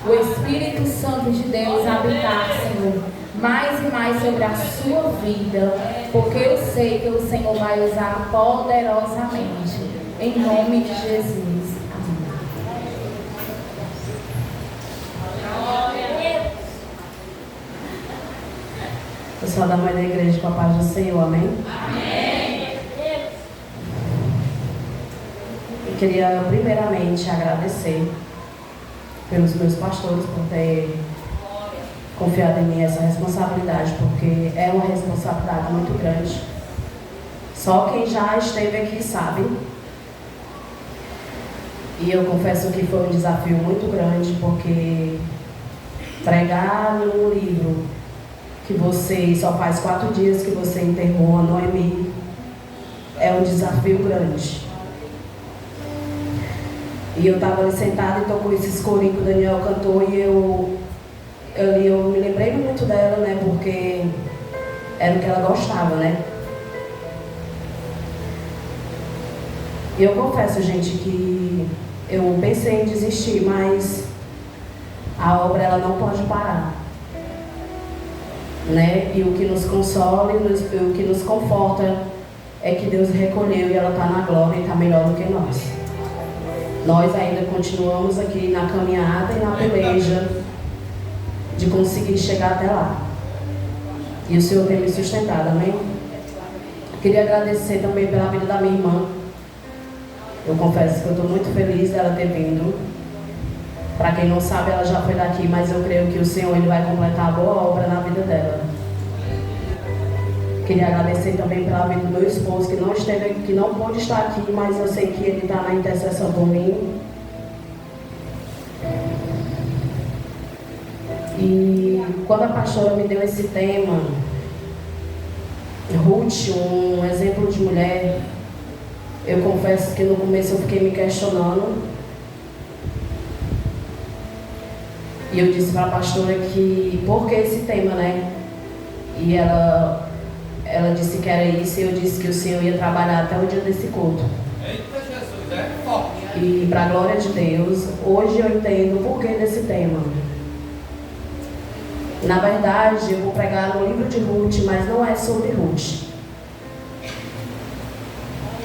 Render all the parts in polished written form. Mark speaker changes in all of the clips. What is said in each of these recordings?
Speaker 1: o Espírito Santo de Deus habitar, Senhor, mais e mais sobre a sua vida, porque eu sei que o Senhor vai usar poderosamente, em nome de Jesus. Amém.
Speaker 2: Pessoal da mãe da igreja, com a paz do Senhor, amém?
Speaker 1: Amém.
Speaker 2: Eu queria primeiramente agradecer pelos meus pastores por ter confiado em mim essa responsabilidade, porque é uma responsabilidade muito grande. Só quem já esteve aqui sabe. E eu confesso que foi um desafio muito grande, porque pregar num livro que você só faz 4 dias que você enterrou a Noemi é um desafio grande. E eu estava ali sentada e tocou esse corinho que o Daniel cantou e eu me lembrei muito dela, né? Porque era o que ela gostava, né? E eu confesso, gente, que eu pensei em desistir, mas a obra ela não pode parar, né? E o que nos consola e o que nos conforta é que Deus recolheu e ela está na glória e está melhor do que nós. Nós ainda continuamos aqui na caminhada e na peleja de conseguir chegar até lá. E o Senhor tem me sustentado, amém? Queria agradecer também pela vida da minha irmã. Eu confesso que eu estou muito feliz dela ter vindo. Para quem não sabe, ela já foi daqui, mas eu creio que o Senhor ele vai completar a boa obra na vida dela. Queria agradecer também pela vida do meu esposo, que não esteve aqui, que não pôde estar aqui, mas eu sei que ele está na intercessão por mim. E quando a pastora me deu esse tema, Ruth, um exemplo de mulher, eu confesso que no começo eu fiquei me questionando. E eu disse para a pastora que, por que esse tema, né? E ela disse que era isso, e eu disse que o Senhor ia trabalhar até o dia desse culto.
Speaker 3: Eita Jesus, é forte.
Speaker 2: E para a glória de Deus, hoje eu entendo o porquê desse tema. Na verdade, eu vou pregar no livro de Ruth, mas não é sobre Ruth.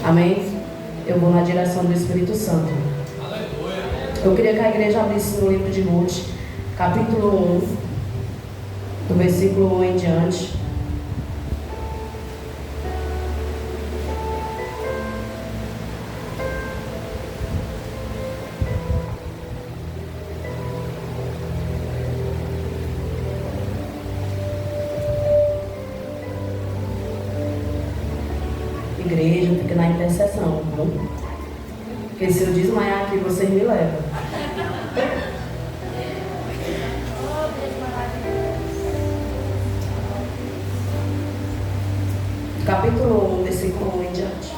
Speaker 2: Amém? Eu vou na direção do Espírito Santo.
Speaker 3: Aleluia.
Speaker 2: Eu queria que a igreja abrisse no livro de Ruth, capítulo 1, do versículo 1 em diante. Igreja, fica na intercessão, viu? Porque se eu desmaiar aqui, vocês me levam. Capítulo 1, versículo 1 em diante.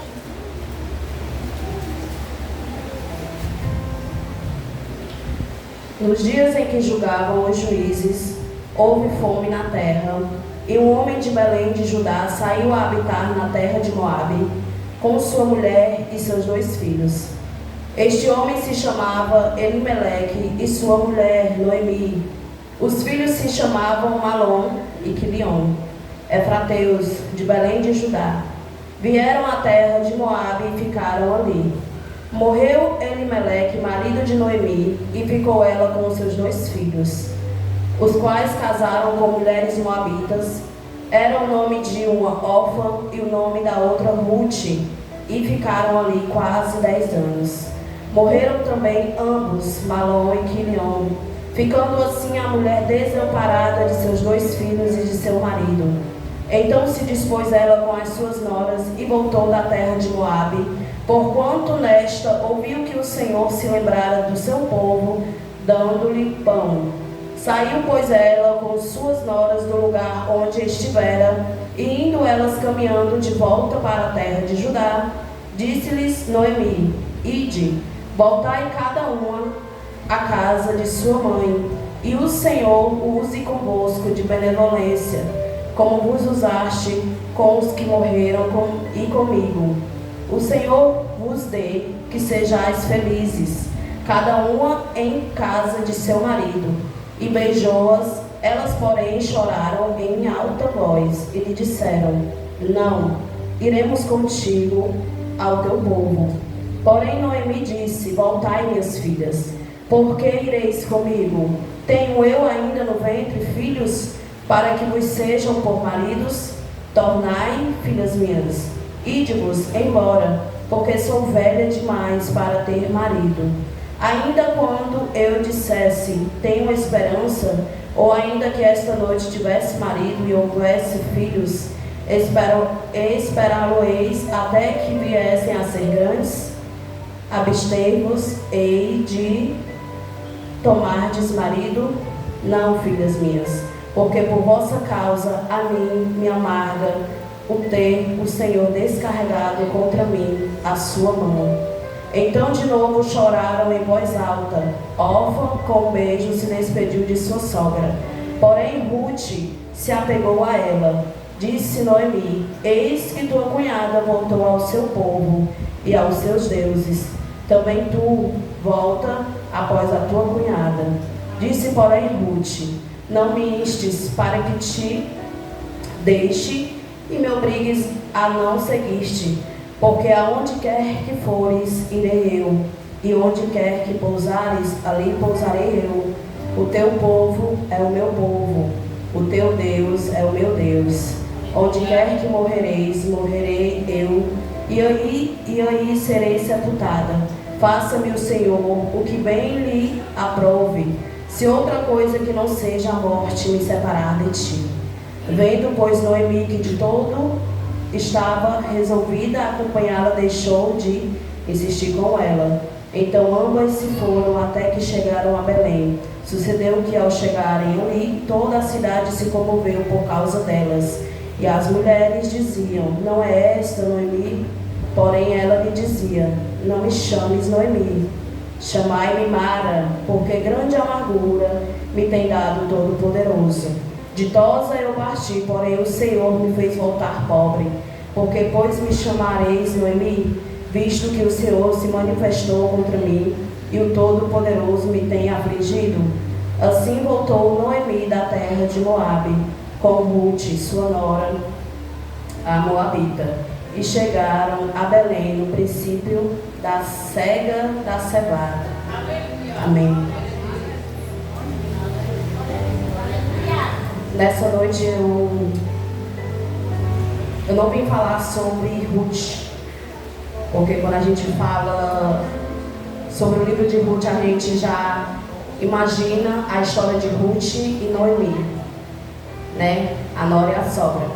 Speaker 2: Nos dias em que julgavam os juízes, houve fome na terra, e um homem de Belém de Judá saiu a habitar na terra de Moabe, com sua mulher e seus 2 filhos. Este homem se chamava Elimeleque e sua mulher Noemi. Os filhos se chamavam Malom e Quilion, efrateus de Belém de Judá. Vieram à terra de Moabe e ficaram ali. Morreu Elimeleque, marido de Noemi, e ficou ela com os seus 2 filhos, os quais casaram com mulheres moabitas. Era o nome de uma Orfa e o nome da outra Ruth, e ficaram ali quase 10 anos. Morreram também ambos, Malom e Quilion, ficando assim a mulher desamparada de seus 2 filhos e de seu marido. Então se dispôs ela com as suas noras e voltou da terra de Moabe, porquanto nesta ouviu que o Senhor se lembrara do seu povo, dando-lhe pão. Saiu, pois, ela com suas noras do lugar onde estivera, e indo elas caminhando de volta para a terra de Judá, disse-lhes Noemi: Ide, voltai cada uma à casa de sua mãe, e o Senhor use convosco de benevolência, como vos usaste com os que morreram e comigo. O Senhor vos dê que sejais felizes. cada uma em casa de seu marido, e beijou-as. Elas, porém, choraram em alta voz e lhe disseram: não, iremos contigo ao teu povo. Porém Noemi disse: voltai, minhas filhas, por que ireis comigo? Tenho eu ainda no ventre filhos, para que vos sejam por maridos? Tornai, filhas minhas, ide-vos embora, porque sou velha demais para ter marido. Ainda quando eu dissesse: tenho esperança, ou ainda que esta noite tivesse marido e houvesse filhos, esperá-lo-eis até que viessem a ser grandes? Abstei-vos, hei de tomardes marido? Não, filhas minhas, porque por vossa causa a mim me amarga o ter o Senhor descarregado contra mim a sua mão. Então de novo choraram em voz alta. Orfa, com um beijo, se despediu de sua sogra. Porém Ruth se apegou a ela. Disse Noemi: eis que tua cunhada voltou ao seu povo e aos seus deuses. Também tu volta após a tua cunhada. Disse, porém, Ruth: não me instes para que te deixe e me obrigues a não seguir-te, porque aonde quer que fores, irei eu, e onde quer que pousares, ali pousarei eu. O teu povo é o meu povo, o teu Deus é o meu Deus. Onde quer que morrereis, morrerei eu, e aí serei sepultada. Faça-me o Senhor o que bem lhe aprove, se outra coisa que não seja a morte me separar de ti. Vendo, pois, Noemi que de todo estava resolvida a acompanhá-la, deixou de insistir com ela. Então ambas se foram até que chegaram a Belém. Sucedeu que ao chegarem ali, toda a cidade se comoveu por causa delas. E as mulheres diziam: não é esta Noemi? Porém ela lhe dizia: não me chames Noemi, chamai-me Mara, porque grande amargura me tem dado Todo-Poderoso. Ditosa eu parti, porém o Senhor me fez voltar pobre. Porque pois me chamareis Noemi, visto que o Senhor se manifestou contra mim, e o Todo-Poderoso me tem afligido? Assim voltou Noemi da terra de Moabe, com Ruth, sua nora, a Moabita, e chegaram a Belém no princípio da cega da cevada. Amém. Nessa noite eu não vim falar sobre Ruth, porque quando a gente fala sobre o livro de Ruth, a gente já imagina a história de Ruth e Noemi, né? A nora e a sogra.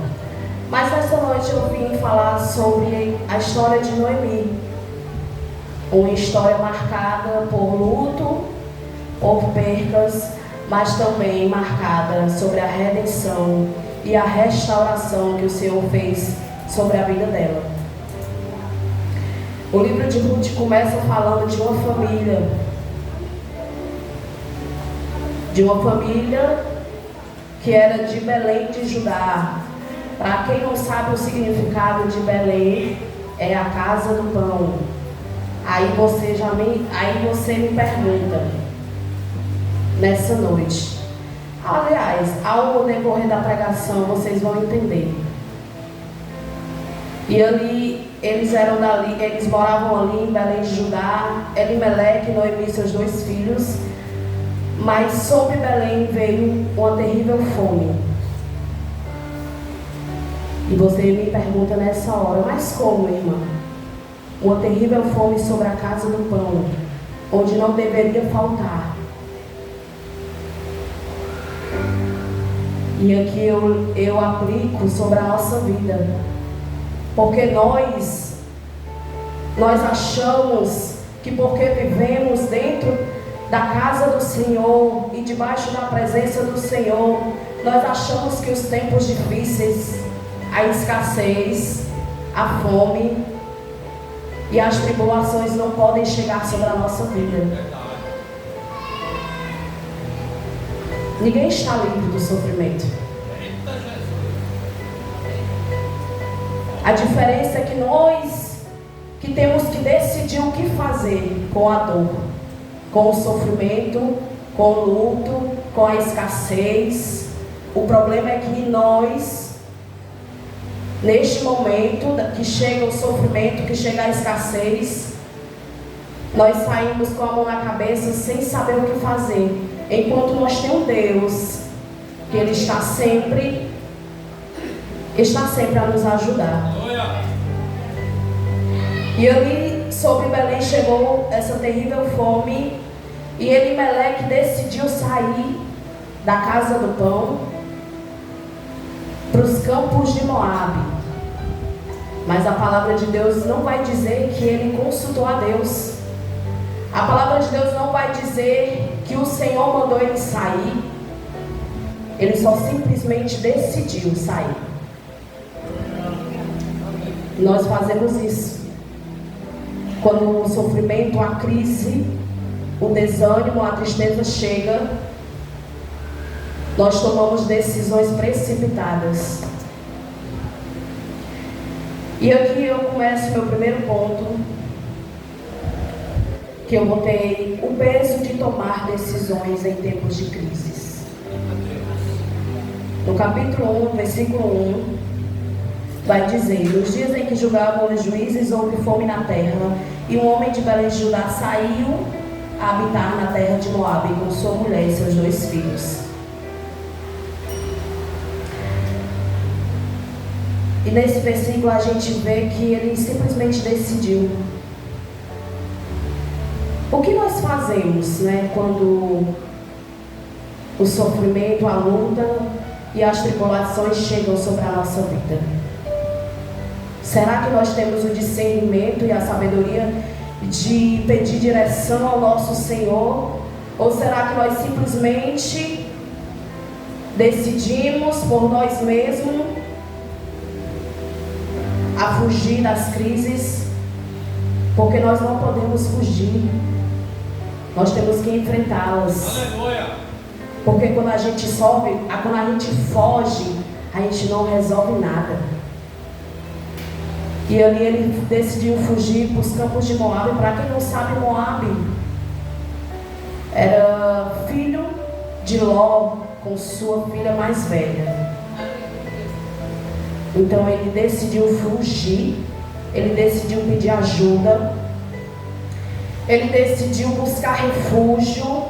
Speaker 2: Mas nessa noite eu vim falar sobre a história de Noemi, uma história marcada por luto, por percas, mas também marcada sobre a redenção e a restauração que o Senhor fez sobre a vida dela. O livro de Ruth começa falando de uma família que era de Belém de Judá. Para quem não sabe o significado de Belém, é a casa do pão. Aí você me pergunta, nessa noite. Aliás, ao decorrer da pregação, vocês vão entender. E ali, eles moravam ali em Belém de Judá, Elimeleque, Noemi e seus 2 filhos. Mas sobre Belém veio uma terrível fome. E você me pergunta nessa hora: mas como, irmã? Uma terrível fome sobre a casa do pão, onde não deveria faltar. E aqui eu aplico sobre a nossa vida. Porque nós achamos que porque vivemos dentro da casa do Senhor e debaixo da presença do Senhor, nós achamos que os tempos difíceis, a escassez, a fome e as tribulações não podem chegar sobre a nossa vida. Ninguém está livre do sofrimento. A diferença é que nós que temos que decidir o que fazer com a dor, com o sofrimento, com o luto, com a escassez. O problema é que nós, neste momento que chega o sofrimento, que chega a escassez, nós saímos com a mão na cabeça sem saber o que fazer. Enquanto nós temos um Deus, que Ele está sempre a nos ajudar. E ali sobre Belém chegou essa terrível fome, e Elimeleque decidiu sair da casa do pão para os campos de Moabe. Mas a palavra de Deus não vai dizer que ele consultou a Deus. A palavra de Deus não vai dizer que o Senhor mandou ele sair. Ele só simplesmente decidiu sair. Nós fazemos isso. Quando o sofrimento, a crise, o desânimo, a tristeza chega, nós tomamos decisões precipitadas. E aqui eu começo meu primeiro ponto, que eu botei o peso de tomar decisões em tempos de crises. No capítulo 1, versículo 1, vai dizer: nos dias em que julgavam os juízes, houve fome na terra, e um homem de Belém de Judá saiu a habitar na terra de Moabe com sua mulher e seus 2 filhos. E nesse versículo a gente vê que ele simplesmente decidiu. O que nós fazemos, quando o sofrimento, a luta e as tribulações chegam sobre a nossa vida? Será que nós temos o discernimento e a sabedoria de pedir direção ao nosso Senhor? Ou será que nós simplesmente decidimos por nós mesmos a fugir das crises? Porque nós não podemos fugir, nós temos que enfrentá-las.
Speaker 3: Aleluia.
Speaker 2: Porque quando a gente quando a gente foge, a gente não resolve nada. E ali ele decidiu fugir para os campos de Moabe. Para quem não sabe, Moabe era filho de Ló com sua filha mais velha. Então ele decidiu fugir, ele decidiu pedir ajuda, ele decidiu buscar refúgio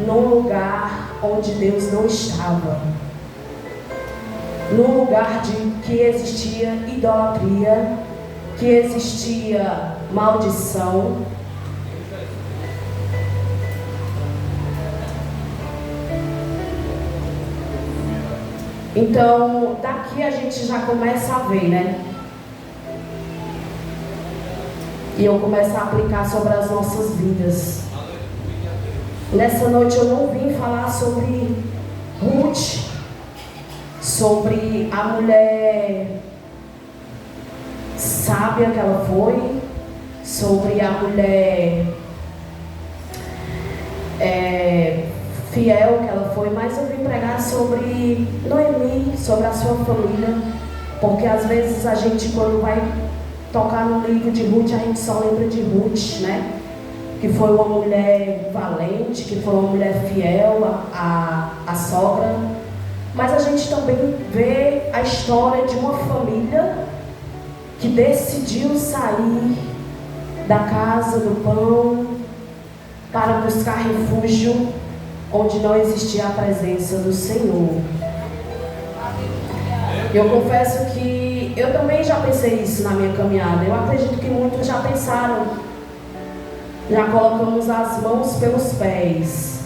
Speaker 2: num lugar onde Deus não estava, num lugar que existia idolatria, que existia maldição. Então, daqui a gente já começa a ver, E eu começo a aplicar sobre as nossas vidas. Nessa noite eu não vim falar sobre Ruth, sobre a mulher sábia que ela foi, sobre a mulher fiel que ela foi, mas eu vim pregar sobre Noemi, sobre a sua família, porque às vezes a gente, quando vai tocar no livro de Ruth, a gente só lembra de Ruth, que foi uma mulher valente, que foi uma mulher fiel à sogra, mas a gente também vê a história de uma família que decidiu sair da casa do pão para buscar refúgio onde não existia a presença do Senhor. Eu confesso que eu também já pensei isso na minha caminhada. Eu acredito que muitos já pensaram. Já colocamos as mãos pelos pés,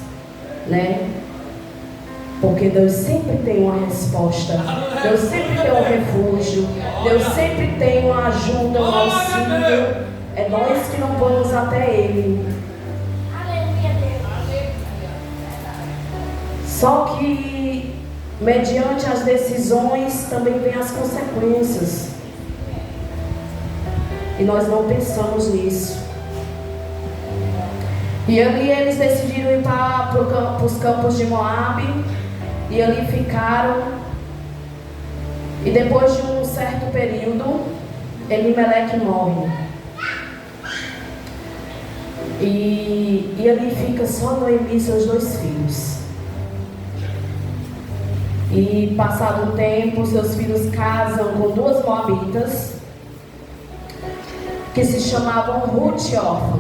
Speaker 2: Porque Deus sempre tem uma resposta. Deus sempre tem um refúgio. Deus sempre tem uma ajuda, um auxílio. É nós que não vamos até Ele. Só que, mediante as decisões, também vem as consequências. E nós não pensamos nisso. E ali eles decidiram ir para os campos de Moabe. E ali ficaram. E depois de um certo período, Elimeleque morre. E ali fica só Noemi e seus 2 filhos. E passado um tempo, seus filhos casam com 2 moabitas que se chamavam Ruth e Orfa.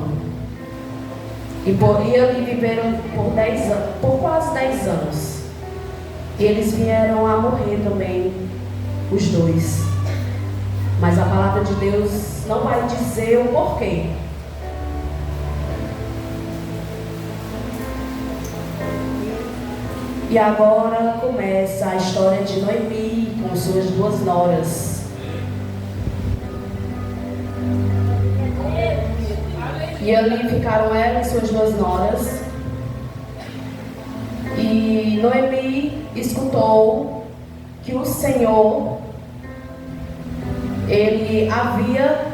Speaker 2: E ali viveram por quase 10 anos. E eles vieram a morrer também, os 2. Mas a palavra de Deus não vai dizer o porquê. E agora começa a história de Noemi com suas 2 noras. E ali ficaram ela e suas 2 noras. E Noemi escutou que o Senhor, Ele havia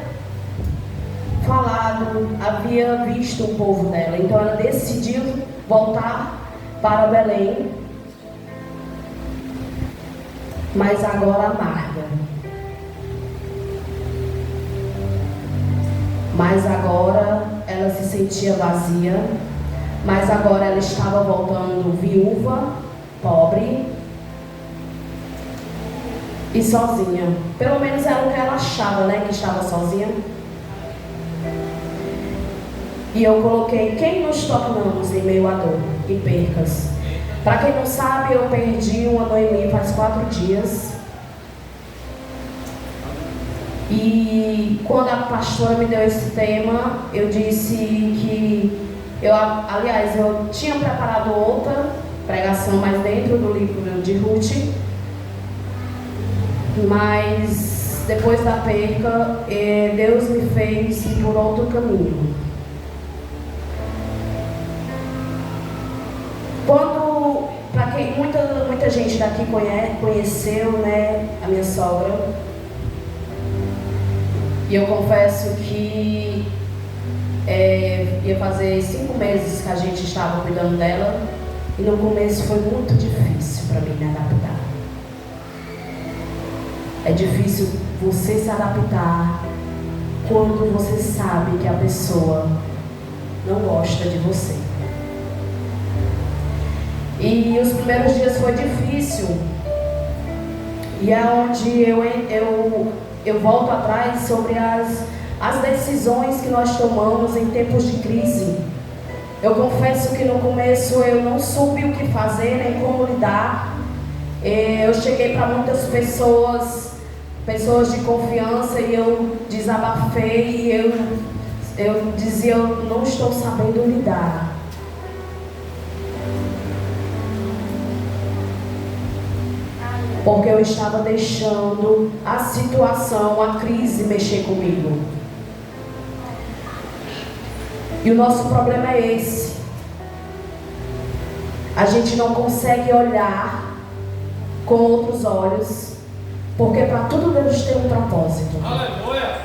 Speaker 2: falado, havia visto o povo dela. Então ela decidiu voltar para Belém, mas agora amarga. Mas agora ela se sentia vazia. Mas agora ela estava voltando viúva, pobre e sozinha. Pelo menos era o que ela achava, né? Que estava sozinha. E eu coloquei: quem nos tornamos em meio à dor e percas? Para quem não sabe, eu perdi uma Noemi faz 4 dias. E quando a pastora me deu esse tema, eu disse que eu tinha preparado outra pregação mais dentro do livro de Ruth, mas depois da perca, Deus me fez ir por outro caminho. Para quem muita gente daqui conheceu, né, a minha sogra, e eu confesso que ia fazer 5 meses que a gente estava cuidando dela, e no começo foi muito difícil para mim me adaptar. É difícil você se adaptar quando você sabe que a pessoa não gosta de você. E os primeiros dias foi difícil. E é onde eu volto atrás sobre as decisões que nós tomamos em tempos de crise. Eu confesso que no começo eu não soube o que fazer, nem como lidar. Eu cheguei para muitas pessoas de confiança, e eu desabafei, e eu dizia: eu não estou sabendo lidar. Porque eu estava deixando a situação, a crise mexer comigo. E o nosso problema é esse. A gente não consegue olhar com outros olhos, porque para tudo Deus tem um propósito.
Speaker 3: Aleluia!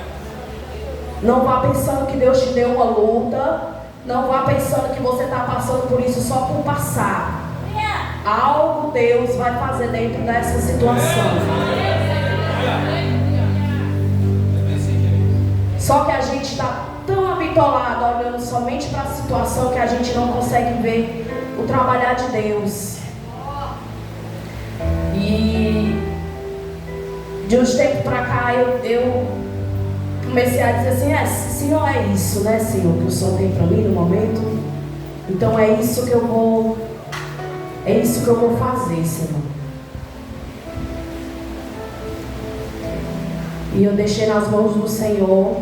Speaker 2: Não vá pensando que Deus te deu uma luta. Não vá pensando que você está passando por isso só por passar. Algo Deus vai fazer dentro dessa situação. Só que a gente está tão habitolado olhando somente para a situação que a gente não consegue ver o trabalhar de Deus. E de uns tempos para cá eu comecei a dizer assim: Senhor, é isso, né, Senhor, que o Senhor tem para mim no momento. Então é isso que eu vou fazer, Senhor. E eu deixei nas mãos do Senhor.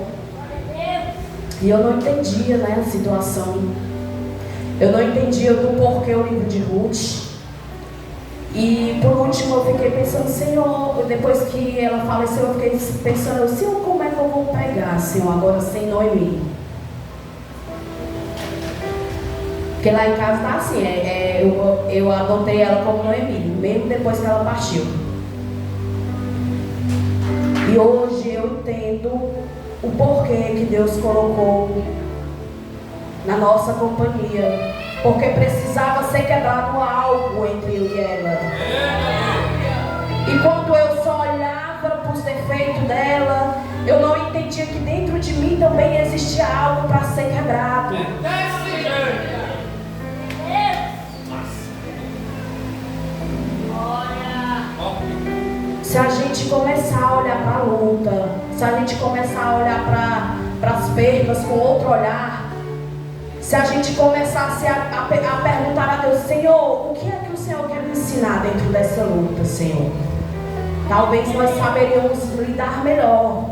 Speaker 2: E eu não entendia, né, a situação. Eu não entendia do porquê o livro de Ruth. E por último eu fiquei pensando: Senhor, depois que ela faleceu, eu fiquei pensando: Senhor, como é que eu vou pregar, Senhor, agora sem Noemi? Porque lá em casa tá assim, eu adotei ela como Noemi, mesmo depois que ela partiu. E hoje eu entendo o porquê que Deus colocou na nossa companhia. Porque precisava ser quebrado algo entre eu e ela. E quando eu só olhava para os defeitos dela, eu não entendia sentia que dentro de mim também existia algo para ser quebrado. Se a gente começar a olhar para a luta, se a gente começar a olhar para as perdas com outro olhar, se a gente começasse a perguntar a Deus: Senhor, o que é que o Senhor quer me ensinar dentro dessa luta, Senhor? Talvez nós saberíamos lidar melhor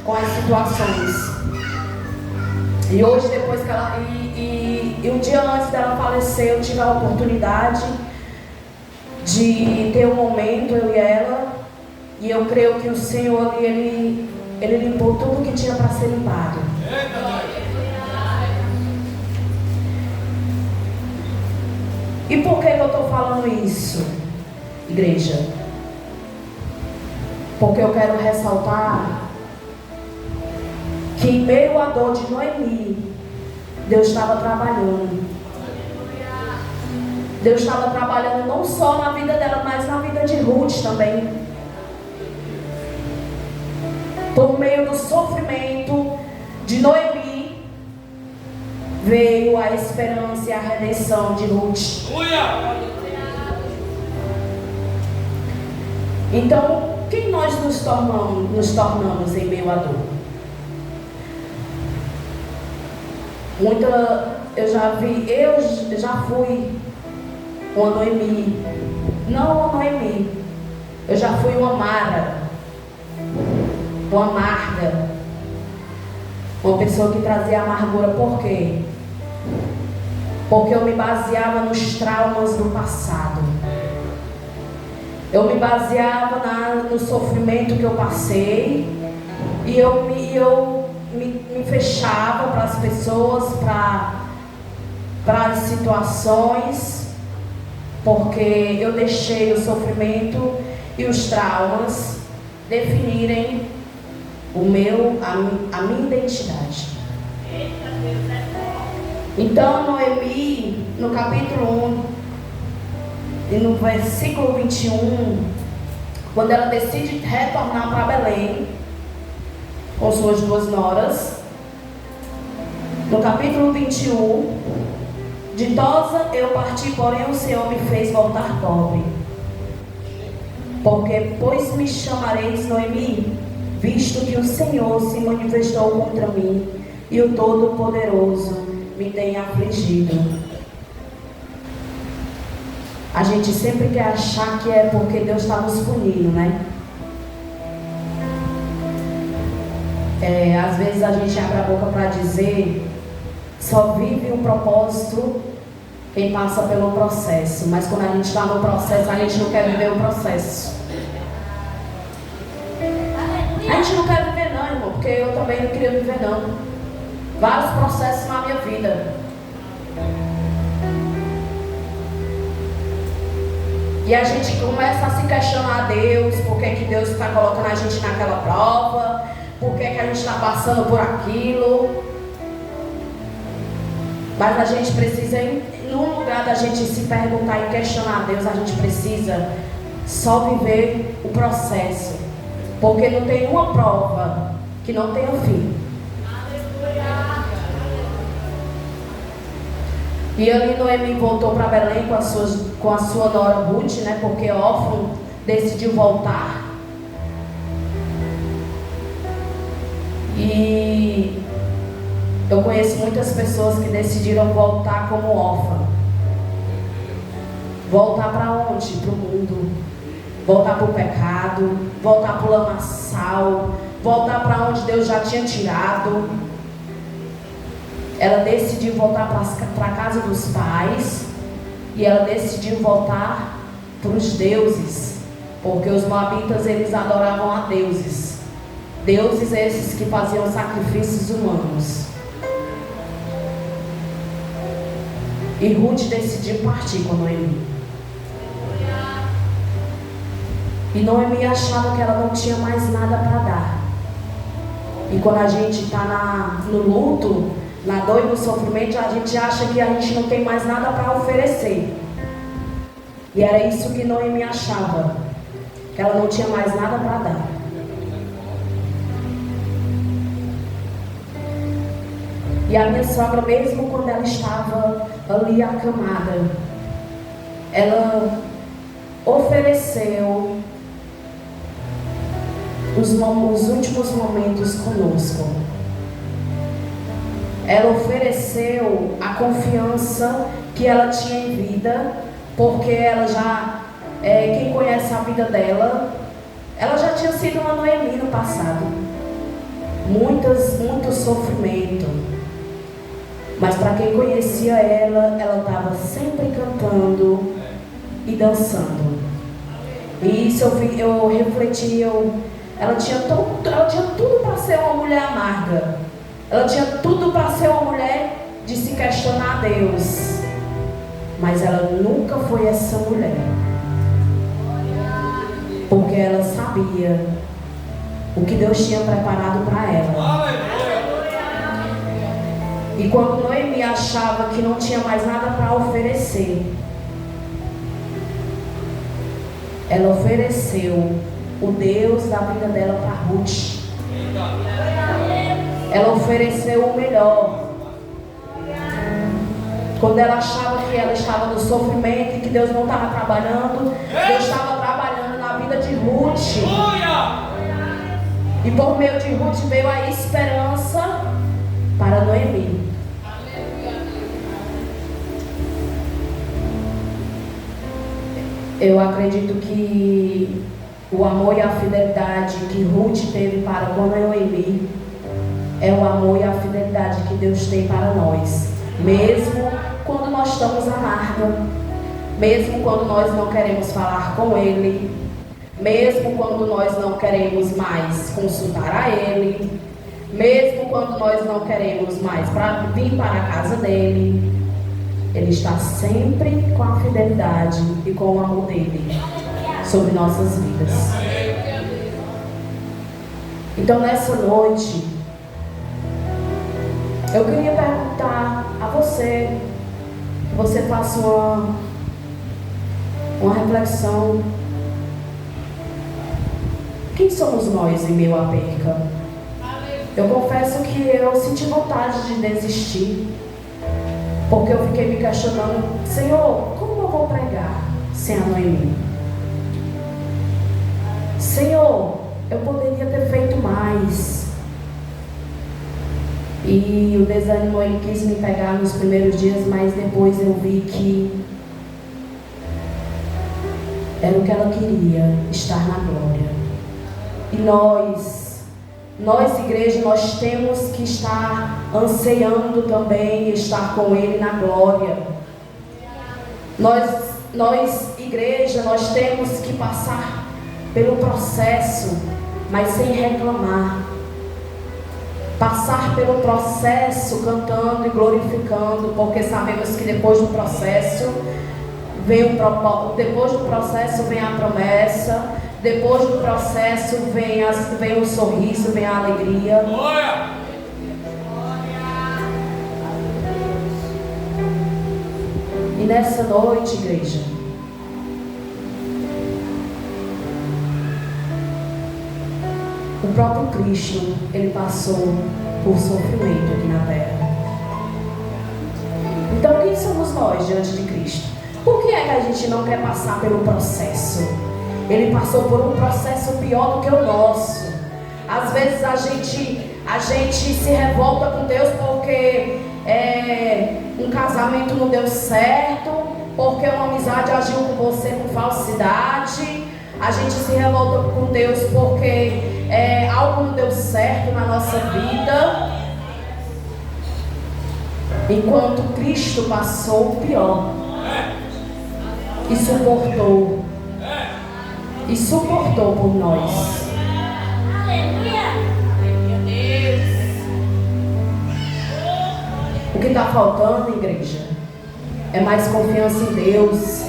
Speaker 2: com as situações. E hoje, depois que ela... E um dia antes dela falecer, eu tive a oportunidade de ter um momento, eu e ela, e eu creio que o Senhor ali, ele limpou tudo que tinha para ser limpado. E por que eu estou falando isso, igreja? Porque eu quero ressaltar que em meio à dor de Noemi, Deus estava trabalhando. Deus estava trabalhando não só na vida dela, mas na vida de Ruth também. Por meio do sofrimento de Noemi, veio a esperança e a redenção de Ruth. Então, quem nós nos tornamos em meio à dor? Eu já fui uma Noemi. Não uma Noemi. Eu já fui uma Mara, uma amarga, uma pessoa que trazia amargura. Por quê? Porque eu me baseava nos traumas do passado. Eu me baseava no sofrimento que eu passei. E eu me fechava para as pessoas, para as situações, porque eu deixei o sofrimento e os traumas definirem a minha identidade. Então, Noemi, no capítulo 1 e no versículo 21, quando ela decide retornar para Belém com suas duas noras, no capítulo 21, ditosa eu parti, porém o Senhor me fez voltar pobre. Porque, pois me chamareis Noemi, visto que o Senhor se manifestou contra mim, e o Todo-Poderoso me tem afligido. A gente sempre quer achar que é porque Deus está nos punindo, né? Às vezes a gente abre a boca para dizer: só vive um propósito quem passa pelo processo. Mas quando a gente está no processo, a gente não quer viver o processo. A gente não quer viver não, irmão, porque eu também não queria viver não. Vários processos na minha vida. E a gente começa a se questionar a Deus, por que Deus está colocando a gente naquela prova, por que a gente está passando por aquilo. Mas a gente precisa, no lugar da gente se perguntar e questionar a Deus, a gente precisa só viver o processo. Porque não tem uma prova que não tenha fim. E ali Noemi voltou para Belém com a sua nora Ruth, né? Porque Orfã decidiu voltar. E eu conheço muitas pessoas que decidiram voltar como órfã. Voltar para onde? Para o mundo. Voltar para o pecado. Voltar para o lamaçal. Voltar para onde Deus já tinha tirado. Ela decidiu voltar para a casa dos pais. E ela decidiu voltar para os deuses. Porque os moabitas, eles adoravam a deuses. Deuses esses que faziam sacrifícios humanos. E Ruth decidiu partir com Noemi. E Noemi achava que ela não tinha mais nada para dar. E quando a gente está no luto, na dor e no sofrimento, a gente acha que a gente não tem mais nada para oferecer. E era isso que Noemi achava, que ela não tinha mais nada para dar. E a minha sogra, mesmo quando ela estava ali acamada, ela ofereceu os últimos momentos conosco. Ela ofereceu a confiança que ela tinha em vida, porque ela já, quem conhece a vida dela, ela já tinha sido uma Noemi no passado. Muito sofrimento. Mas para quem conhecia ela estava sempre cantando e dançando. E isso eu refleti, ela tinha tudo para ser uma mulher amarga. Ela tinha tudo para ser uma mulher de se questionar a Deus. Mas ela nunca foi essa mulher. Porque ela sabia o que Deus tinha preparado para ela. E quando Noemi achava que não tinha mais nada para oferecer, ela ofereceu o Deus da vida dela para Ruth. Ela ofereceu o melhor. Quando ela achava que ela estava no sofrimento e que Deus não estava trabalhando, Deus estava trabalhando na vida de Ruth. E por meio de Ruth veio a esperança para Noemi. Eu acredito que o amor e a fidelidade que Ruth teve para com Noemi é o amor e a fidelidade que Deus tem para nós. Mesmo quando nós estamos amargos, mesmo quando nós não queremos falar com Ele, mesmo quando nós não queremos mais consultar a Ele, mesmo quando nós não queremos mais vir para a casa dEle, Ele está sempre com a fidelidade e com o amor dEle sobre nossas vidas. Então nessa noite, eu queria perguntar a você, que você faça uma reflexão. Quem somos nós em meio à perca? Eu confesso que eu senti vontade de desistir, porque eu fiquei me questionando: Senhor, como eu vou pregar sem a Noemi? Senhor, eu poderia ter feito mais. E o desânimo ele quis me pegar nos primeiros dias, mas depois eu vi que era o que ela queria, estar na glória. E nós igreja, nós temos que estar ansiando também estar com Ele na glória. Nós igreja, nós temos que passar pelo processo, mas sem reclamar. Passar pelo processo cantando e glorificando, porque sabemos que depois do processo vem a promessa, depois do processo vem o sorriso, vem a alegria. E nessa noite, igreja, o próprio Cristo, Ele passou por sofrimento aqui na terra. Então quem somos nós diante de Cristo? Por que é que a gente não quer passar pelo processo? Ele passou por um processo pior do que o nosso. Às vezes a gente se revolta com Deus porque um casamento não deu certo, porque uma amizade agiu com você com falsidade. A gente se revolta com Deus porque algo não deu certo na nossa vida. Enquanto Cristo passou o pior e suportou por nós. O que está faltando, igreja, é mais confiança em Deus,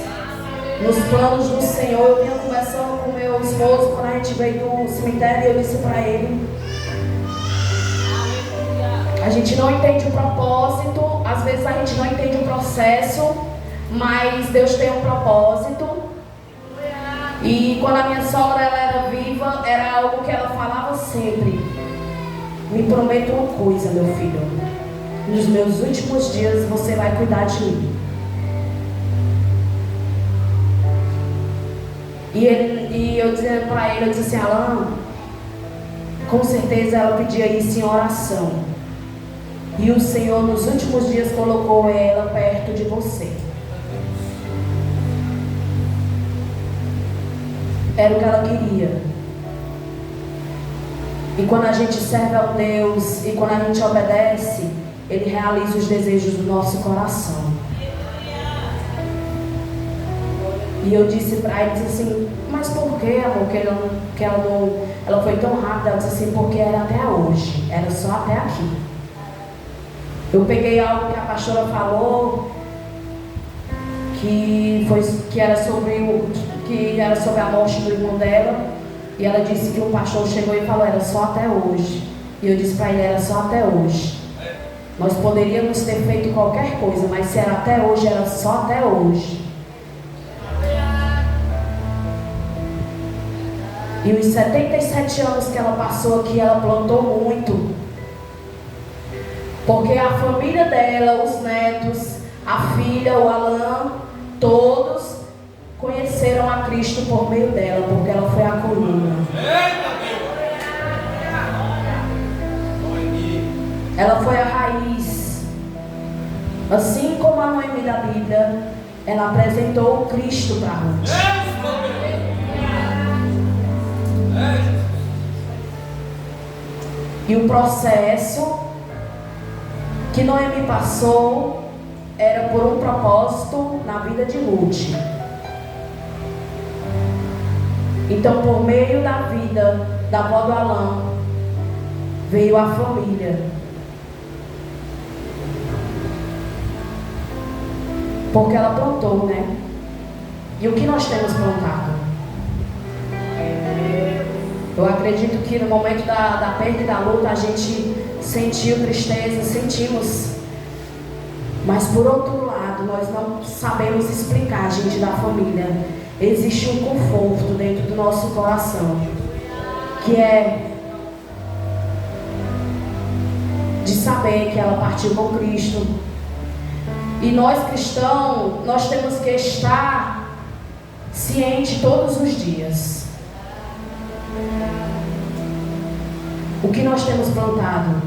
Speaker 2: nos planos do Senhor. Eu vinha conversando com meu esposo quando a gente veio do cemitério e eu disse para ele: a gente não entende o propósito, às vezes a gente não entende o processo, mas Deus tem um propósito. E quando a minha sogra ela era viva, era algo que ela falava sempre: me prometa uma coisa, meu filho, nos meus últimos dias você vai cuidar de mim. E eu dizendo para ele, eu disse assim: Alan, com certeza ela pedia isso em oração. E o Senhor nos últimos dias colocou ela perto de você. Era o que ela queria. E quando a gente serve ao Deus, e quando a gente obedece, Ele realiza os desejos do nosso coração. E eu disse para ele, disse assim: mas por que, amor, ela foi tão rápida? Ela disse assim: porque era até hoje, era só até aqui. Eu peguei algo que a pastora falou, que era sobre a morte do irmão dela, e ela disse que o pastor chegou e falou: era só até hoje. E eu disse para ele: era só até hoje. Nós poderíamos ter feito qualquer coisa, mas se era até hoje, era só até hoje. E os 77 anos que ela passou aqui, ela plantou muito. Porque a família dela, os netos, a filha, o Alan, todos conheceram a Cristo por meio dela, porque ela foi a coluna. Ela foi a raiz. Assim como a Noemi da Bíblia, ela apresentou o Cristo para Ruth. E o processo que Noemi passou era por um propósito na vida de Ruth. Então, por meio da vida da avó do Alan, veio a família. Porque ela plantou, né? E o que nós temos plantado? Eu acredito que no momento da perda e da luta a gente sentiu tristeza, sentimos. Mas por outro lado, nós não sabemos explicar, gente da família. Existe um conforto dentro do nosso coração, que é de saber que ela partiu com Cristo. E nós cristãos, nós temos que estar cientes todos os dias. O que nós temos plantado?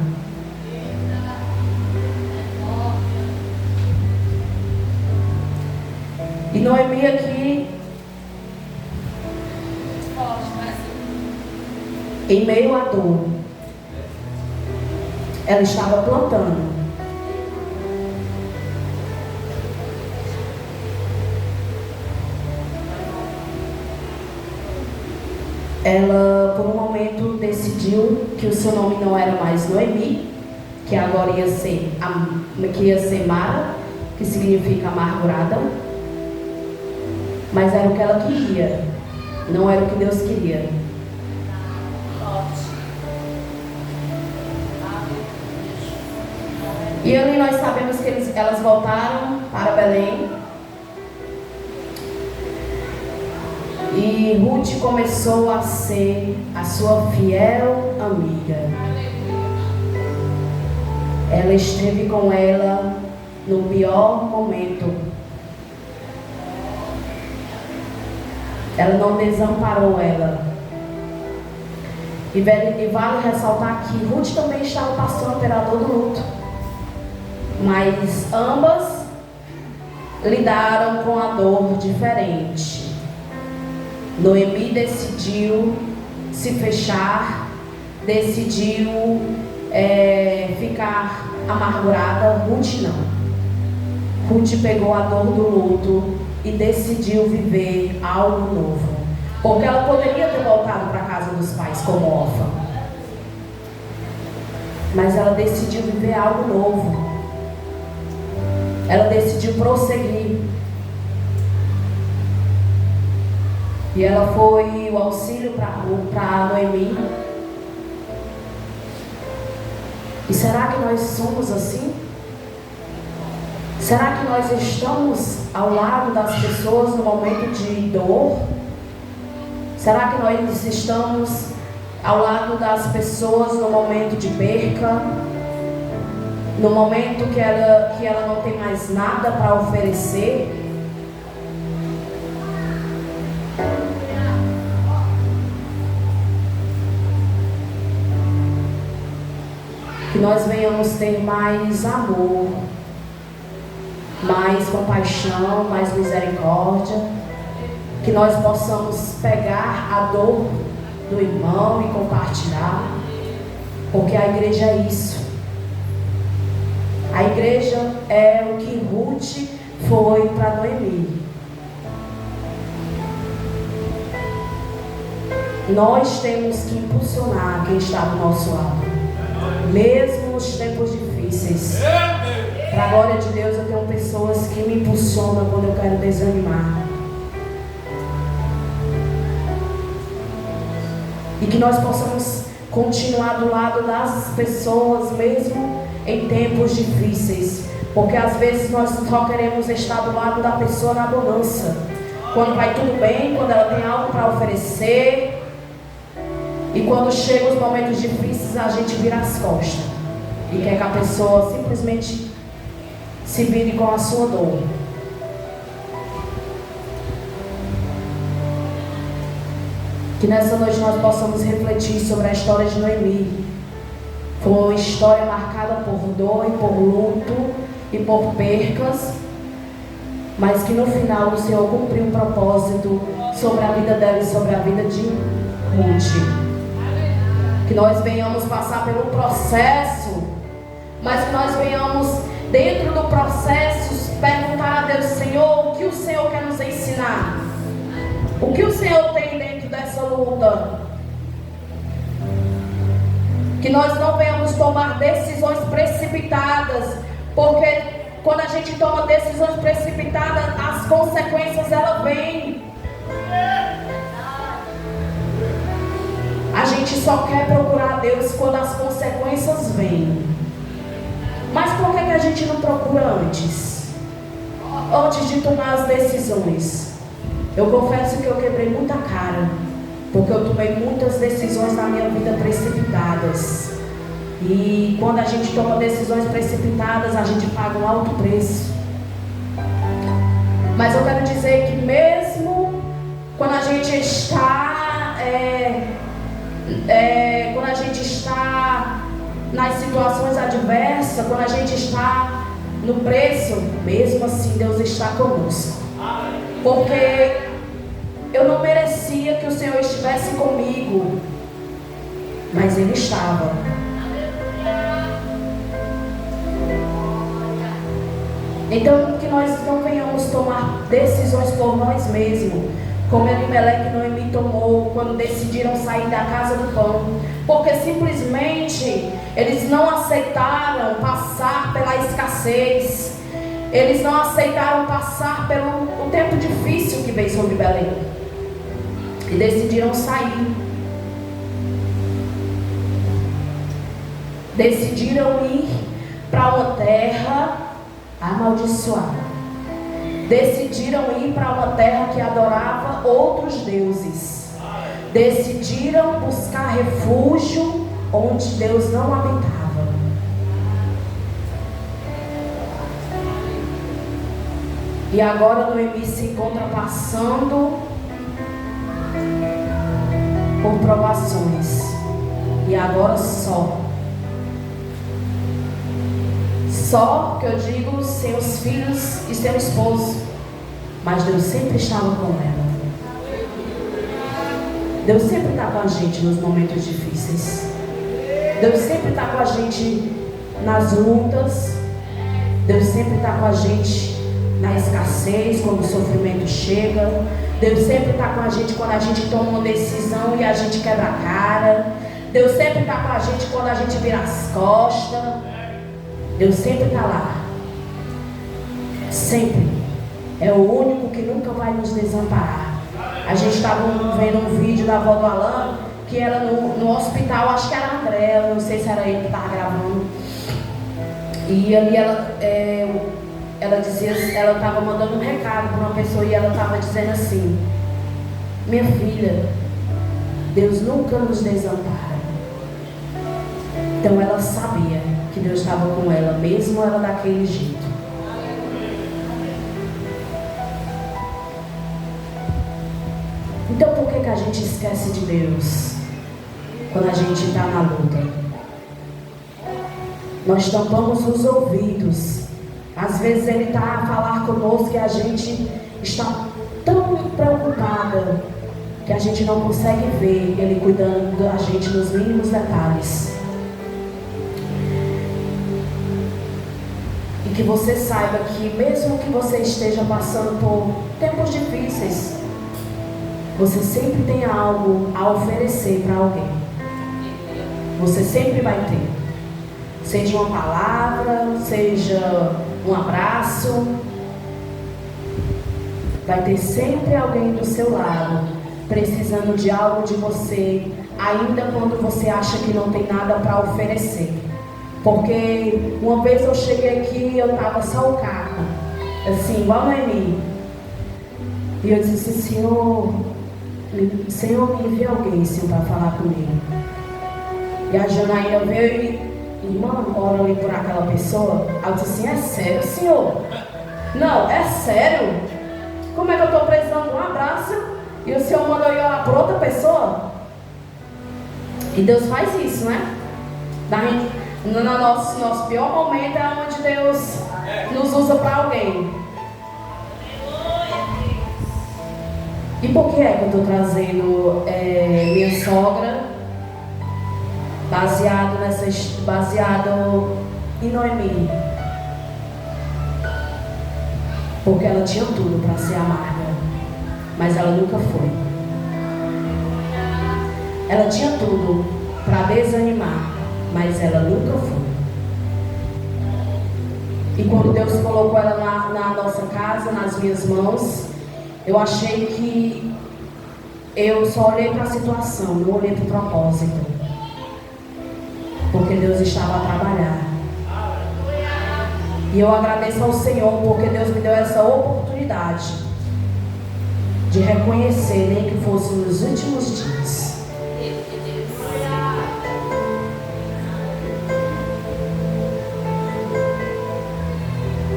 Speaker 2: E Noemi aqui, em meio à dor, ela estava plantando. Ela, por um momento, decidiu que o seu nome não era mais Noemi, que agora ia ser Mara, que significa amargurada. Mas era o que ela queria, não era o que Deus queria. E ali nós sabemos que elas voltaram para Belém. E Ruth começou a ser a sua fiel amiga. Ela esteve com ela no pior momento. Ela não desamparou ela. E vale ressaltar que Ruth também estava passando pela dor do luto. Mas ambas lidaram com a dor diferente. Noemi decidiu se fechar, decidiu ficar amargurada. Ruth não. Ruth pegou a dor do luto e decidiu viver algo novo. Porque ela poderia ter voltado para a casa dos pais como órfã. Mas ela decidiu viver algo novo. Ela decidiu prosseguir. E ela foi o auxílio para Noemi. E será que nós somos assim? Será que nós estamos ao lado das pessoas no momento de dor? Será que nós estamos ao lado das pessoas no momento de perca? no momento que ela não tem mais nada para oferecer, que nós venhamos ter mais amor, mais compaixão, mais misericórdia, que nós possamos pegar a dor do irmão e compartilhar, porque a igreja é isso. A igreja é o que Ruth foi para Noemi. Nós temos que impulsionar quem está do nosso lado, mesmo nos tempos difíceis. Para a glória de Deus, eu tenho pessoas que me impulsionam quando eu quero desanimar. E que nós possamos continuar do lado das pessoas, mesmo em tempos difíceis. Porque às vezes nós só queremos estar do lado da pessoa na bonança. Quando vai tudo bem, quando ela tem algo para oferecer. E quando chegam os momentos difíceis, a gente vira as costas. E quer que a pessoa simplesmente se vire com a sua dor. Que nessa noite nós possamos refletir sobre a história de Noemi. Foi uma história marcada por dor e por luto e por percas, mas que no final o Senhor cumpriu um propósito sobre a vida dela e sobre a vida de Ruth. Que nós venhamos passar pelo processo, mas que nós venhamos dentro do processo perguntar a Deus: Senhor, o que o Senhor quer nos ensinar? O que o Senhor tem dentro dessa luta? Que nós não venhamos tomar decisões precipitadas, porque quando a gente toma decisões precipitadas, as consequências elas vêm. A gente só quer procurar a Deus quando as consequências vêm. Mas por que a gente não procura antes? Antes de tomar as decisões. Eu confesso que eu quebrei muita cara, porque eu tomei muitas decisões na minha vida precipitadas. E quando a gente toma decisões precipitadas, a gente paga um alto preço. Mas eu quero dizer que mesmo quando a gente está nas situações adversas, quando a gente está no preço, mesmo assim Deus está conosco. Porque eu não merecia que o Senhor estivesse comigo, mas Ele estava. Então que nós não venhamos tomar decisões por nós mesmos, como Elimelec e Noemi tomou quando decidiram sair da casa do pão, porque simplesmente eles não aceitaram passar pela escassez, eles não aceitaram passar pelo tempo difícil que veio sobre Belém, e decidiram sair, decidiram ir para uma terra amaldiçoada. Decidiram ir para uma terra que adorava outros deuses. Decidiram buscar refúgio onde Deus não habitava. E agora Noemi se encontra passando por provações. E agora só que eu digo, seus filhos e seu esposo, mas Deus sempre estava com ela. Deus sempre está com a gente nos momentos difíceis. Deus sempre está com a gente nas lutas. Deus sempre está com a gente na escassez, quando o sofrimento chega. Deus sempre está com a gente quando a gente toma uma decisão e a gente quebra a cara. Deus sempre está com a gente quando a gente vira as costas. Deus sempre está lá. Sempre. É o único que nunca vai nos desamparar. A gente estava vendo um vídeo da avó do Alan, que ela no hospital, acho que era a André, não sei se era ele que estava gravando. E ali ela dizia, ela estava mandando um recado para uma pessoa e ela estava dizendo assim: minha filha, Deus nunca nos desampara. Então ela sabia que Deus estava com ela, mesmo ela daquele jeito. Então por que a gente esquece de Deus quando a gente está na luta? Nós tampamos os ouvidos. Às vezes Ele está a falar conosco e a gente está tão preocupada que a gente não consegue ver Ele cuidando da gente nos mínimos detalhes. E que você saiba que mesmo que você esteja passando por tempos difíceis, você sempre tem algo a oferecer para alguém. Você sempre vai ter. Seja uma palavra, seja um abraço. Vai ter sempre alguém do seu lado, precisando de algo de você, ainda quando você acha que não tem nada para oferecer. Porque uma vez eu cheguei aqui e eu estava só o carro, assim, igual a Noemi. E eu disse, Senhor, me envia alguém, Senhor, para falar comigo. E a Janaína veio e, irmã, ora ali por aquela pessoa. Aí eu disse assim, é sério, Senhor? Não, é sério? Como é que eu estou precisando de um abraço e o Senhor manda eu ir orar por outra pessoa? E Deus faz isso, né? No nosso pior momento é onde Deus nos usa para alguém. E por que é que eu estou trazendo minha sogra baseado em Noemi? Porque ela tinha tudo para ser amarga, mas ela nunca foi. Ela tinha tudo para desanimar, mas ela nunca foi. E quando Deus colocou ela na nossa casa, nas minhas mãos, eu achei que eu só olhei para a situação, não olhei para o propósito. Porque Deus estava a trabalhar. E eu agradeço ao Senhor porque Deus me deu essa oportunidade de reconhecer, nem que fosse nos últimos dias.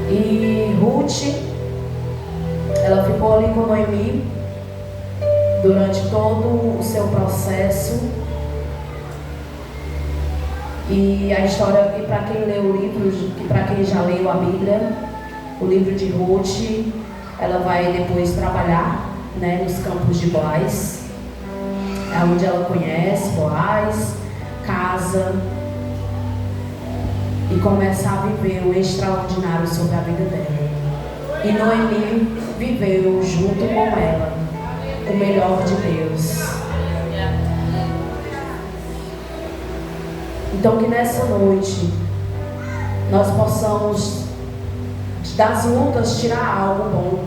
Speaker 2: E Ruth, ela ficou ali com Noemi durante todo o seu processo. E a história, e para quem lê o livro, e para quem já leu a Bíblia, o livro de Ruth, ela vai depois trabalhar, né, nos campos de Boaz, é onde ela conhece Boaz, casa e começa a viver o extraordinário sobre a vida dela. E Noemi viveu junto com ela o melhor de Deus. Então que nessa noite nós possamos das lutas tirar algo bom.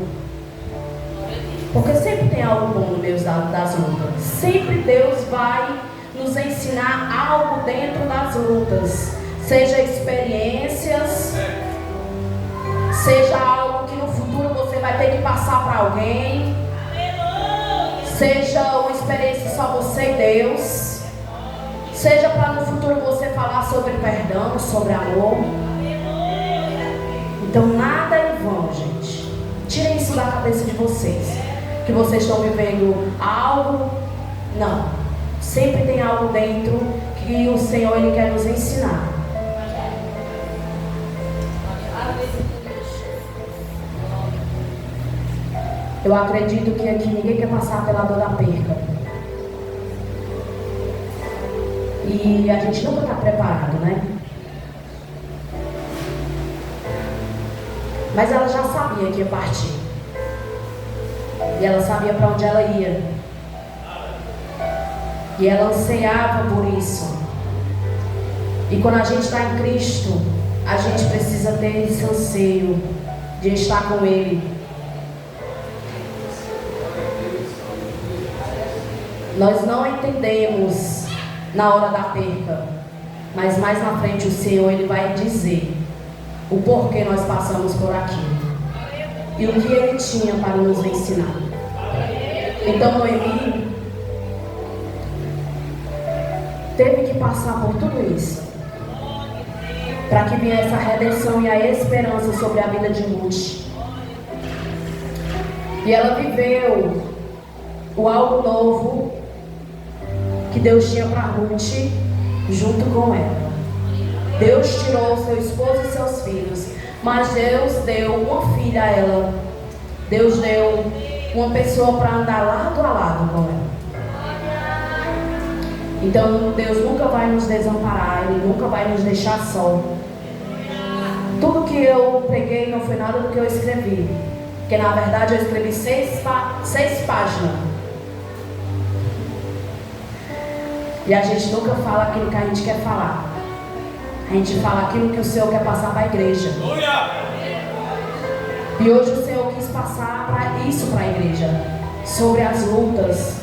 Speaker 2: Porque sempre tem algo bom no meio das lutas. Sempre Deus vai nos ensinar algo dentro das lutas. Seja experiências, seja algo que no futuro você vai ter que passar para alguém, seja uma experiência só você e Deus, seja para no futuro você falar sobre perdão, sobre amor. Então nada é em vão, gente. Tirem isso da cabeça de vocês, que vocês estão vivendo algo. Não, sempre tem algo dentro que o Senhor Ele quer nos ensinar. Eu acredito que aqui ninguém quer passar pela dor da perca. E a gente nunca está preparado, né? Mas ela já sabia que ia partir. E ela sabia para onde ela ia. E ela ansiava por isso. E quando a gente está em Cristo, a gente precisa ter esse anseio de estar com Ele. Nós não entendemos na hora da perca, mas mais na frente o Senhor Ele vai dizer o porquê nós passamos por aquilo e o que Ele tinha para nos ensinar. Então Noemi teve que passar por tudo isso para que viesse a redenção e a esperança sobre a vida de Ruth. E ela viveu o algo novo que Deus tinha para Ruth junto com ela. Deus tirou seu esposo e seus filhos, mas Deus deu uma filha a ela. Deus deu uma pessoa para andar lado a lado com ela. Então Deus nunca vai nos desamparar, Ele nunca vai nos deixar só. Tudo que eu preguei não foi nada do que eu escrevi, porque na verdade eu escrevi seis páginas. E a gente nunca fala aquilo que a gente quer falar. A gente fala aquilo que o Senhor quer passar para a igreja. E hoje o Senhor quis passar isso para a igreja, sobre as lutas.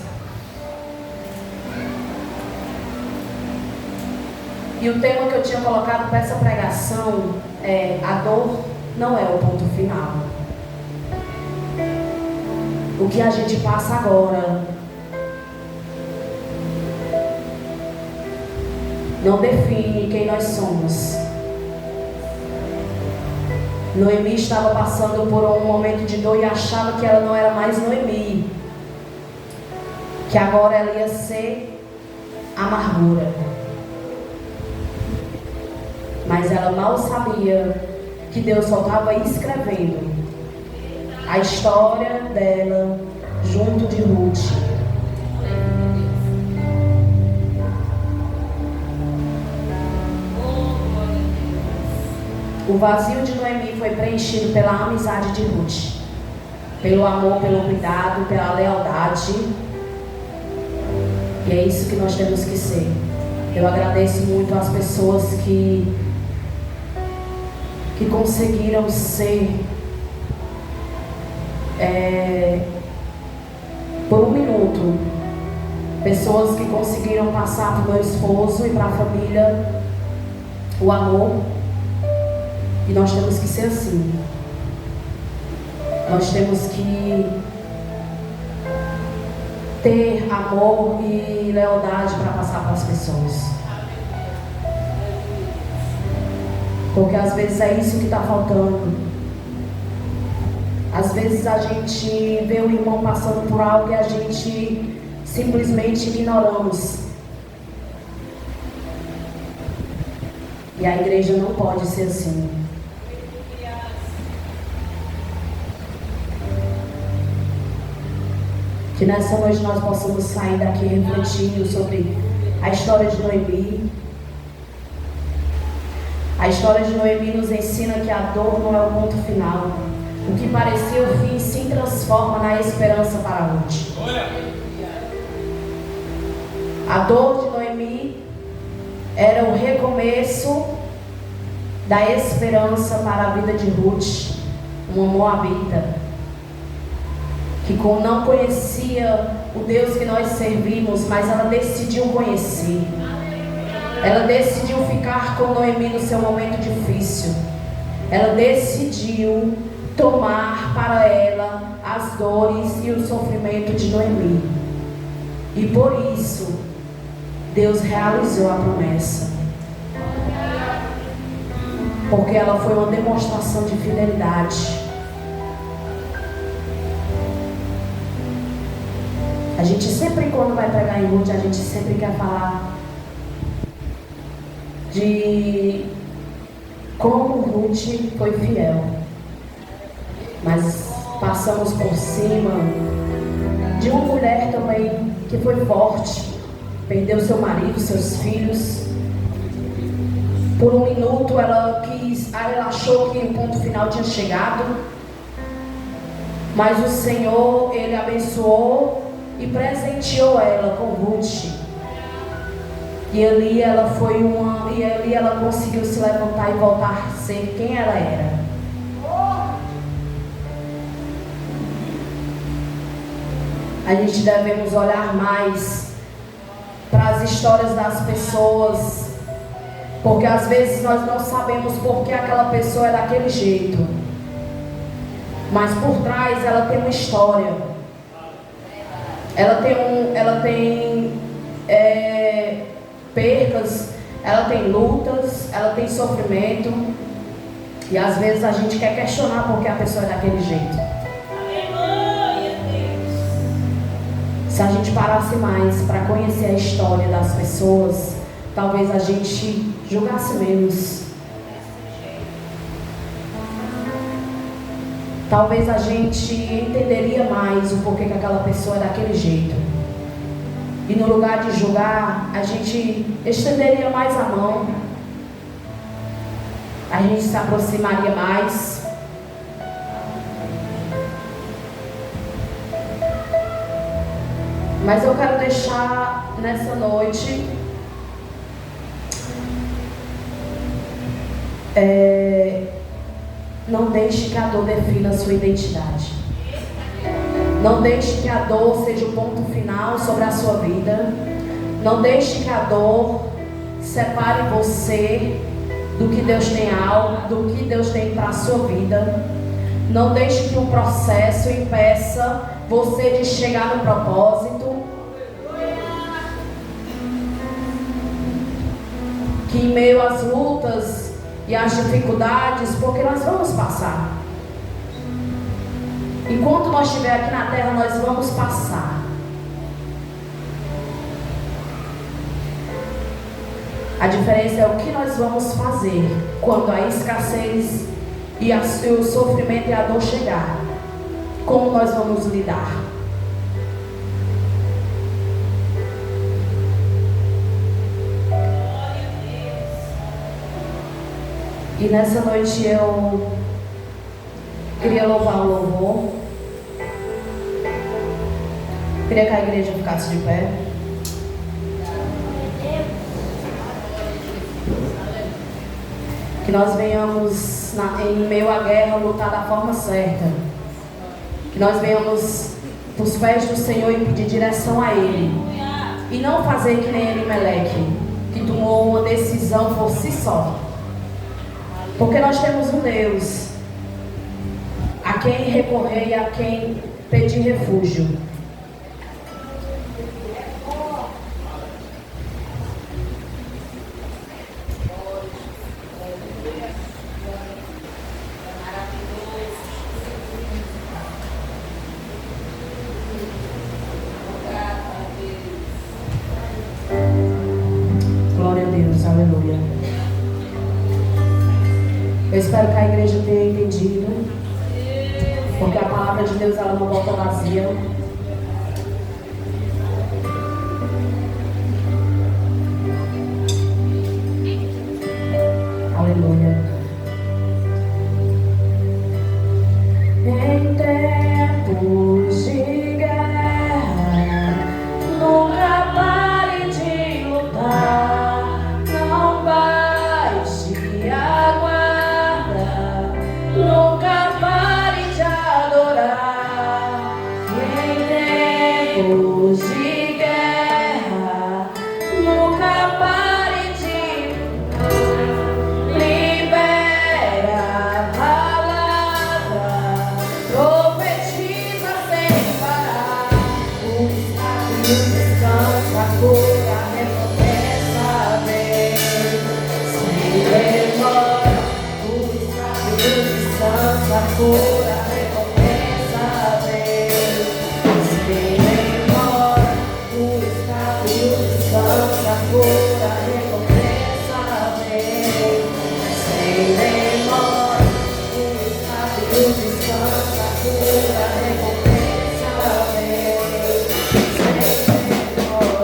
Speaker 2: E o tema que eu tinha colocado para essa pregação é: a dor não é o ponto final. O que a gente passa agora não define quem nós somos. Noemi estava passando por um momento de dor e achava que ela não era mais Noemi, que agora ela ia ser amargura. Mas ela mal sabia que Deus só estava escrevendo a história dela junto de Ruth. O vazio de Noemi foi preenchido pela amizade de Ruth, pelo amor, pelo cuidado, pela lealdade. E é isso que nós temos que ser. Eu agradeço muito às pessoas que conseguiram ser por um minuto, pessoas que conseguiram passar para o meu esposo e para a família o amor. E nós temos que ser assim. Nós temos que ter amor e lealdade para passar para as pessoas. Porque às vezes é isso que está faltando. Às vezes a gente vê o irmão passando por algo e a gente simplesmente ignoramos. E a igreja não pode ser assim. Que nessa noite nós possamos sair daqui refletindo sobre a história de Noemi. A história de Noemi nos ensina que a dor não é o ponto final. O que parecia o fim se transforma na esperança para Ruth. A dor de Noemi era o recomeço da esperança para a vida de Ruth, uma moabita, que não conhecia o Deus que nós servimos, mas ela decidiu conhecer. Ela decidiu ficar com Noemi no seu momento difícil. Ela decidiu tomar para ela as dores e o sofrimento de Noemi. E por isso, Deus realizou a promessa. Porque ela foi uma demonstração de fidelidade. A gente sempre, quando vai pregar em Ruth, a gente sempre quer falar de como Ruth foi fiel. Mas passamos por cima de uma mulher também que foi forte, perdeu seu marido, seus filhos. Por um minuto ela achou que o ponto final tinha chegado, mas o Senhor, Ele abençoou e presenteou ela com Ruth. E ali ela conseguiu se levantar e voltar a ser quem ela era. A gente devemos olhar mais para as histórias das pessoas, porque às vezes nós não sabemos por que aquela pessoa é daquele jeito, mas por trás ela tem uma história. Ela tem percas ela tem lutas, ela tem sofrimento. E às vezes a gente quer questionar porque a pessoa é daquele jeito. Se a gente parasse mais para conhecer a história das pessoas, talvez a gente julgasse menos. Talvez a gente entenderia mais o porquê que aquela pessoa é daquele jeito. E no lugar de julgar, a gente estenderia mais a mão. A gente se aproximaria mais. Mas eu quero deixar nessa noite não deixe que a dor defina a sua identidade. Não deixe que a dor seja o ponto final sobre a sua vida. Não deixe que a dor separe você do que Deus tem para a sua vida. Não deixe que o processo impeça você de chegar no propósito. Que em meio às lutas e às dificuldades, porque nós vamos passar. Enquanto nós estivermos aqui na terra, nós vamos passar. A diferença é o que nós vamos fazer quando a escassez e o sofrimento e a dor chegar. Como nós vamos lidar? E nessa noite eu queria louvar o louvor. Queria que a igreja ficasse de pé. Que nós venhamos em meio à guerra lutar da forma certa. Que nós venhamos os pés do Senhor e pedir direção a Ele. E não fazer que nem Elimeleque, que tomou uma decisão por si só. Porque nós temos um Deus a quem recorrer e a quem pedir refúgio. Glória a Deus, aleluia. Eu espero que a igreja tenha entendido, porque a palavra de Deus ela não volta vazia. Aleluia. Em tempos de guerra, nunca pare de lutar, não baixe a guarda, nunca pare de adorar. Em tempos de guerra, nunca pare de libera a palavra, profetiza sem parar. O estádio descansa, a cura, a recompensa vem sem demora. O estádio descansa, a cura, a recompensa vem sem demora. O estádio descansa, a cura, a recompensa vem sem demora. O estádio descansa, a cura, a recompensa vem sem demora.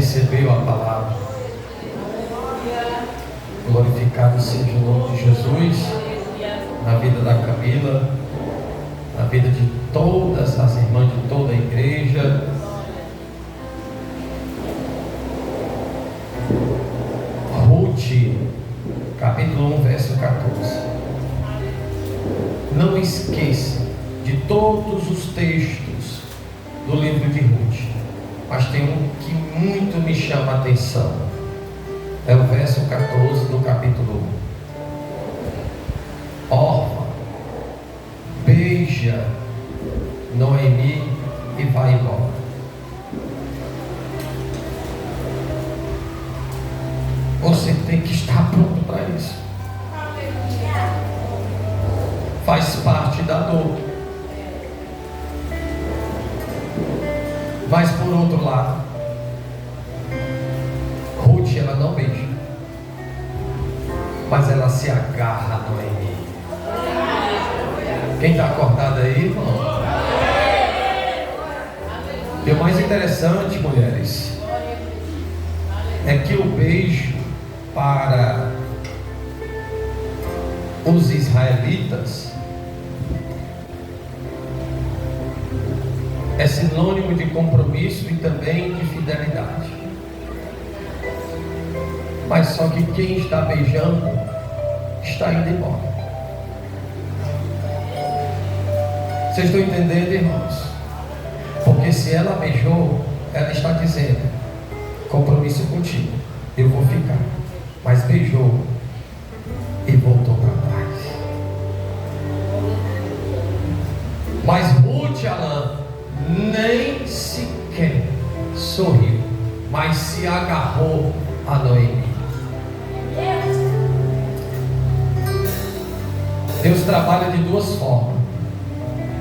Speaker 4: recebeu a palavra. Glorificado seja o nome de Jesus na vida da Camila, na vida de todas as irmãs de toda a igreja. Ruth, capítulo 1, verso 14. Não esqueça de todos os textos do livro de Ruth, mas tem um que muito me chama a atenção. É o verso 14 do capítulo 1. Orfa beija Noemi e vai embora. Você tem que estar pronto para isso. Faz parte da dor. Mas por outro lado, Ruth, ela não beija, mas ela se agarra a Noemi. Quem está acordado aí, irmão? E o mais interessante, mulheres, é que o beijo para os israelitas é sinônimo de compromisso e também de fidelidade. Mas só que quem está beijando está indo embora. Vocês estão entendendo, irmãos? Porque se ela beijou, ela está dizendo: compromisso contigo, eu vou ficar. Mas beijou e voltou para trás. Mas Ruth, Alain, nem sequer sorriu, mas se agarrou a Noemi. Deus trabalha de duas formas: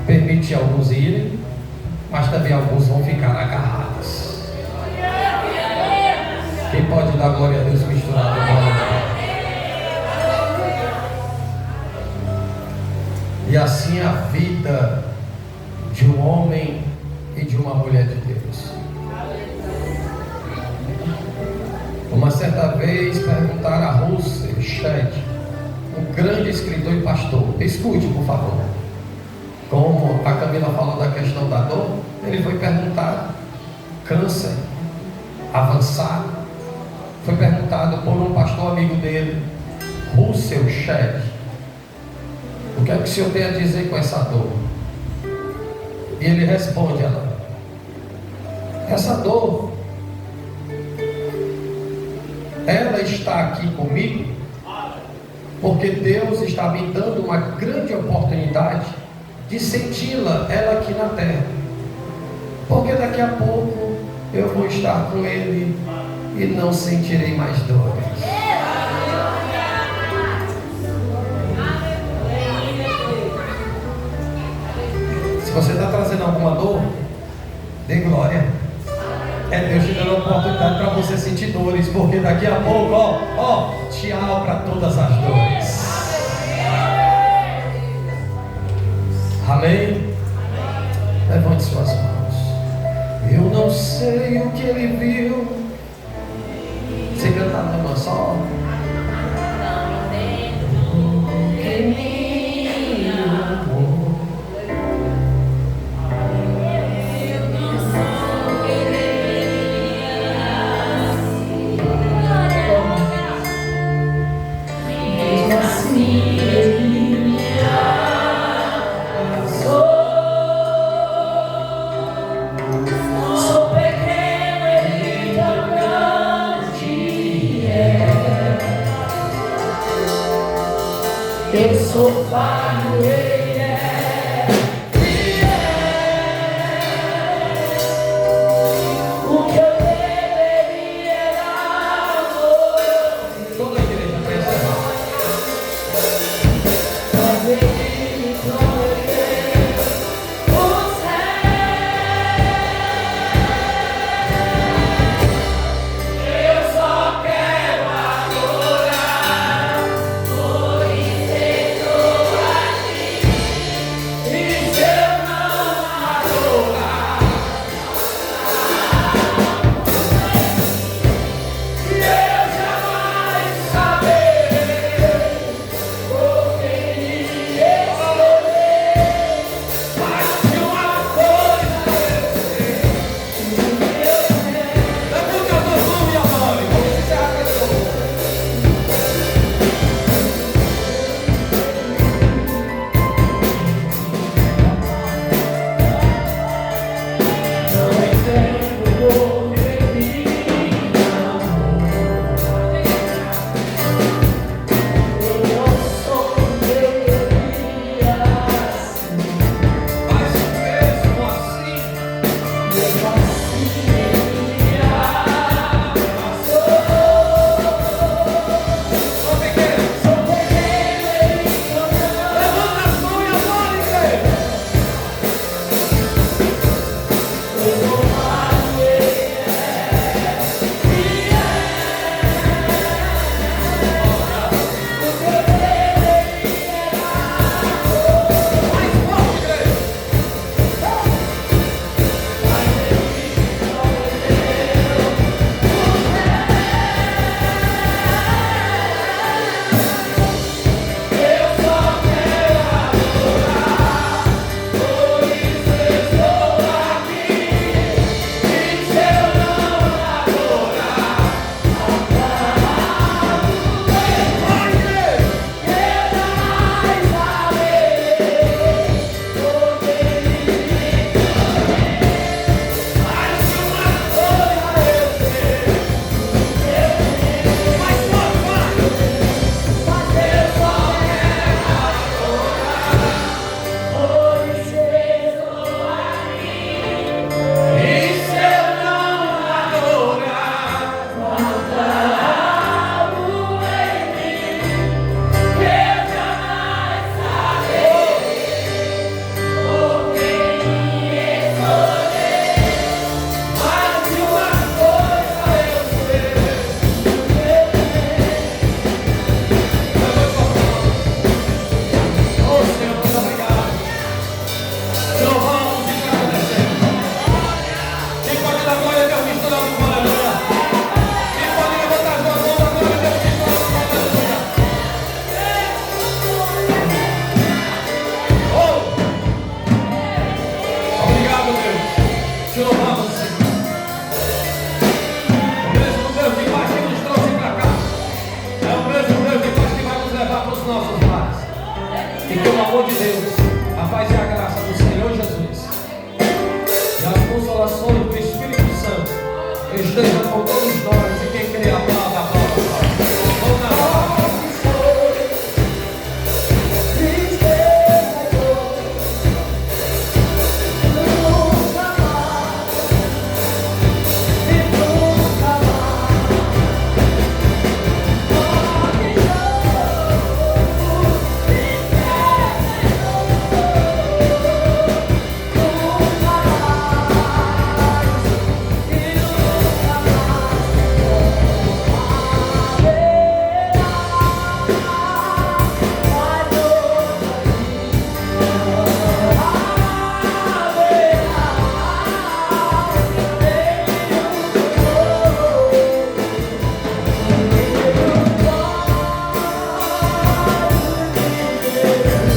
Speaker 4: permite alguns irem, mas também alguns vão ficar agarrados. Quem pode dar glória a Deus misturado com a E assim a vida de um homem e de uma mulher de Deus. Uma certa vez perguntaram a Russell Shedd, um grande escritor e pastor. Escute, por favor. Como a Camila falou da questão da dor, ele foi perguntado, câncer avançado, foi perguntado por um pastor amigo dele, Russell Shedd, o que é que o senhor tem a dizer com essa dor? E ele responde: essa dor, ela está aqui comigo porque Deus está me dando uma grande oportunidade de senti-la, ela aqui na terra, porque daqui a pouco eu vou estar com Ele e não sentirei mais dores. Se você está trazendo alguma dor, dê glória. É Deus te dando a oportunidade para você sentir dores, porque daqui a pouco, tchau para todas as dores. Amém? Levante suas mãos. Eu não sei o que ele viu. Você cantar na mão só.
Speaker 1: Eu sou falho, Ele é fiel. O que eu deveria era amor.
Speaker 4: Toda a igreja pensa.
Speaker 1: Mas Ele prometeu o céu. Eu só quero adorar, por isso perdoar.
Speaker 4: esteja com todos nós. E quem crê, aplauda,